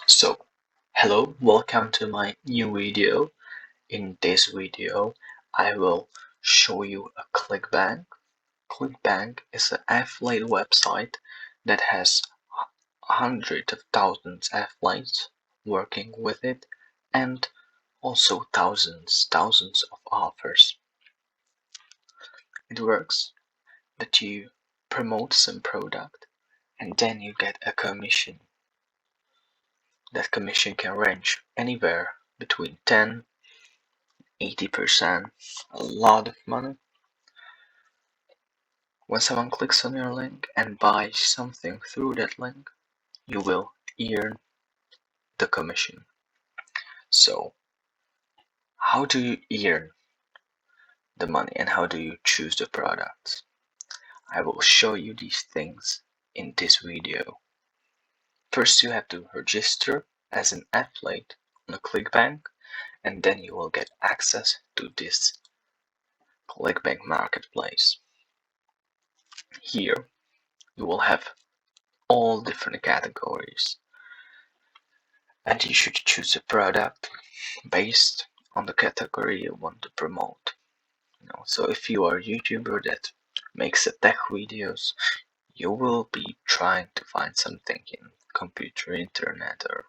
So, hello, welcome to my new video. In this video, I will show you a Clickbank. Clickbank is an affiliate website that has hundreds of thousands of affiliates working with it and also thousands of offers. It works that you promote some product and then you get a commission. That commission can range anywhere between 10–80%, a lot of money. When someone clicks on your link and buys something through that link, you will earn the commission. So, how do you earn the money and how do you choose the products? I will show you these things in this video. First, you have to register as an affiliate on a Clickbank, and then you will get access to this Clickbank marketplace. Here, you will have all different categories, and you should choose a product based on the category you want to promote. So if you are a YouTuber that makes a tech videos, you will be trying to find something in computer, internet, or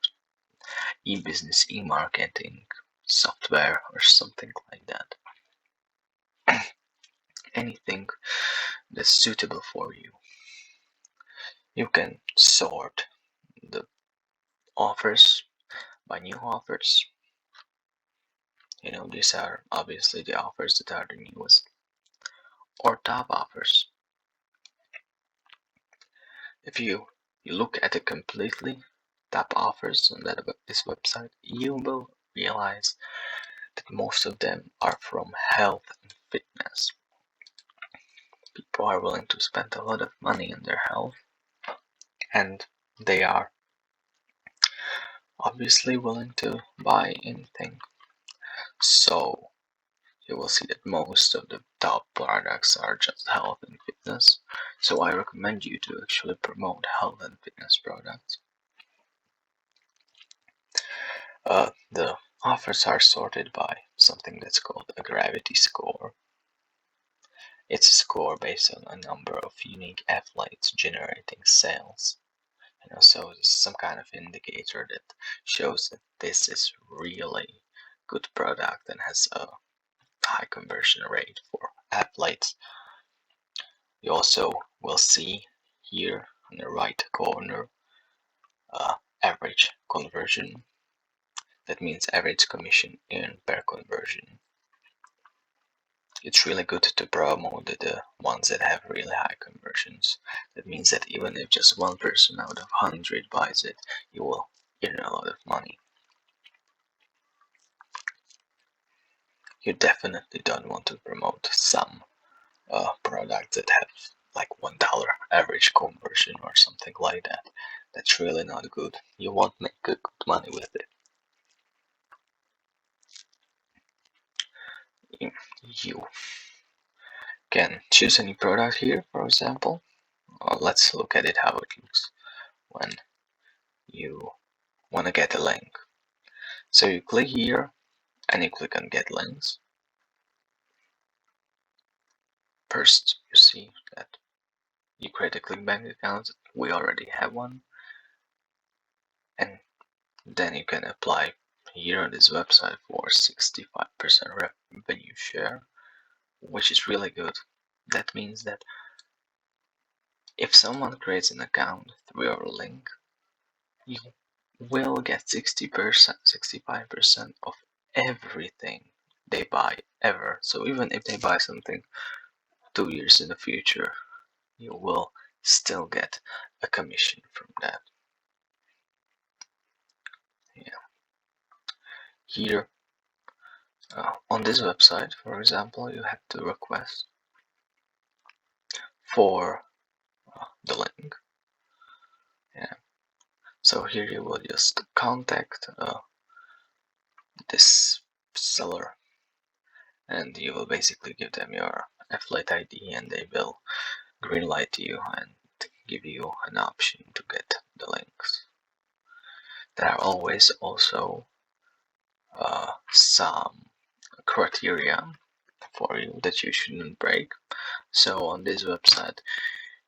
e-business, e-marketing software, or something like that. Anything that's suitable for you. You can sort the offers by new offers. These are obviously the offers that are the newest or top offers. If you look at the completely top offers on this website, you will realize that most of them are from health and fitness. People are willing to spend a lot of money on their health, and they are obviously willing to buy anything. So you will see that most of the top products are just health and fitness. So I recommend you to actually promote health and fitness products. The offers are sorted by something that's called a gravity score. It's a score based on a number of unique affiliates generating sales. So it's some kind of indicator that shows that this is really good product and has a high conversion rate for affiliates. You also will see here on the right corner average conversion. That means average commission earned per conversion. It's really good to promote the ones that have really high conversions. That means that even if just one person out of 100 buys it, you will earn a lot of money. You definitely don't want to promote some products that have like $1 average conversion or something like that. That's really not good. You won't make good money with it. You can choose any product here, for example. Let's look at it how it looks when you want to get a link. So you click here and you click on get links. First, you see that you create a Clickbank account. We already have one. And then you can apply here on this website for 65% revenue share, which is really good. That means that if someone creates an account through our link, you will get 60%, 65% of everything they buy ever. So even if they buy something 2 years in the future, you will still get a commission from that. Here on this website, for example, you have to request for the link. So here you will just contact this seller, and you will basically give them your affiliate ID, and they will greenlight you and give you an option to get the links. there are always also some criteria for you that you shouldn't break. So on this website,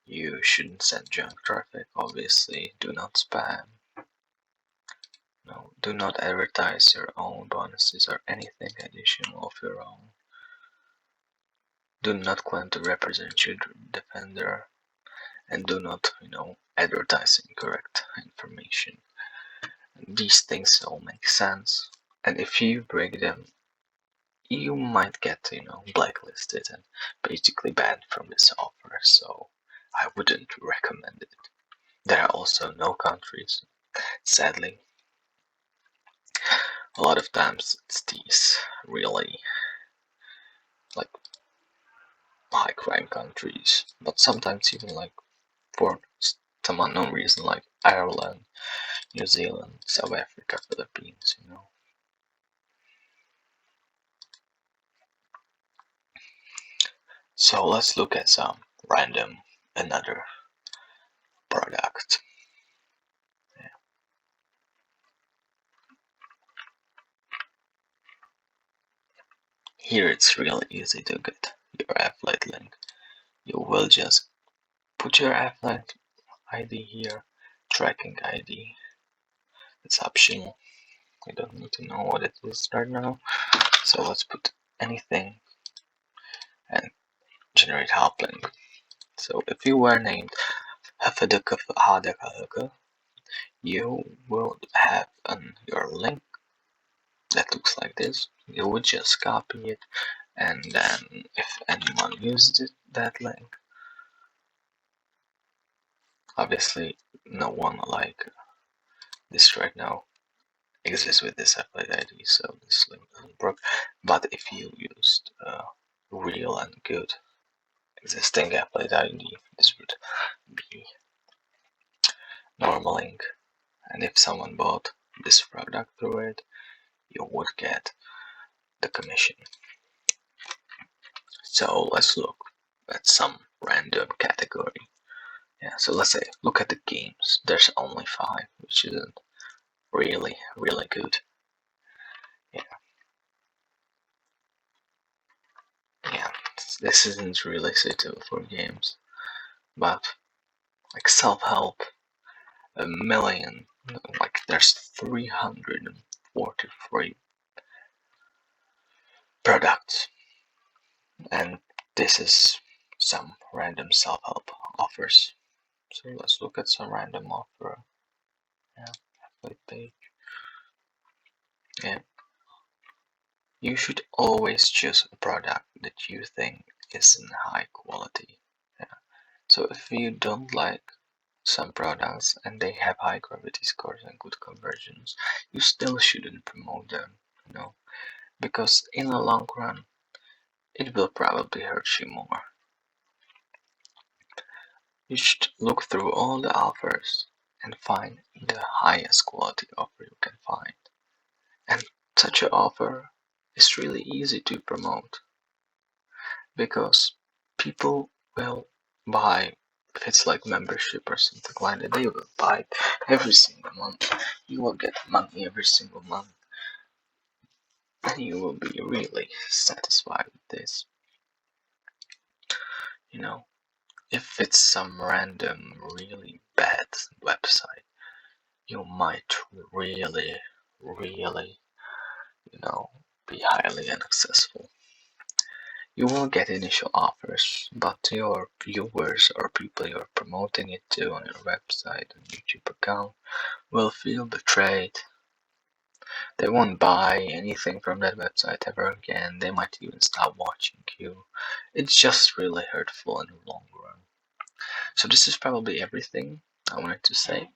you shouldn't send junk traffic, obviously. Do not spam. No, do not advertise your own bonuses or anything additional of your own. Do not claim to represent your defender, and do not, advertise incorrect information. These things all make sense, and if you break them, you might get, blacklisted and basically banned from this offer. So I wouldn't recommend it. There are also no countries, sadly. A lot of times it's these really like high crime countries, but sometimes even like for some unknown reason like Ireland, New Zealand, South Africa, Philippines, So let's look at some random another product. Here it's really easy to get your affiliate link. You will just put your affiliate ID here, tracking ID. It's optional. You don't need to know what it is right now. So let's put anything and generate hop link. So if you were named Hafadaka, you will have your link that looks like this. You would just copy it, and then if anyone uses that link, obviously no one like this right now exists with this affiliate ID, so this link doesn't work. But if you used a real and good existing affiliate ID, this would be normal link, and if someone bought this product through it, you would get the commission. So let's look at some random category. Yeah, so let's say look at the games. There's only 5, which isn't really good. Yeah, this isn't really suitable for games, but like self-help, a million, like there's 343 products, and this is some random self-help offers. So let's look at some random offer. Yeah, page. Yeah, you should always choose a product that you think is in high quality. Yeah. So if you don't like some products and they have high gravity scores and good conversions, you still shouldn't promote them, because in the long run, it will probably hurt you more. You should look through all the offers and find the highest quality offer you can find. And such an offer is really easy to promote because people will buy. If it's like membership or something like that, they will buy every single month. You will get money every single month, and you will be really satisfied with this. If it's some random, really bad website, you might really, be highly unsuccessful. You will get initial offers, but your viewers or people you're promoting it to on your website and YouTube account will feel betrayed. They won't buy anything from that website ever again. They might even stop watching you. It's just really hurtful in the long run. So this is probably everything I wanted to say.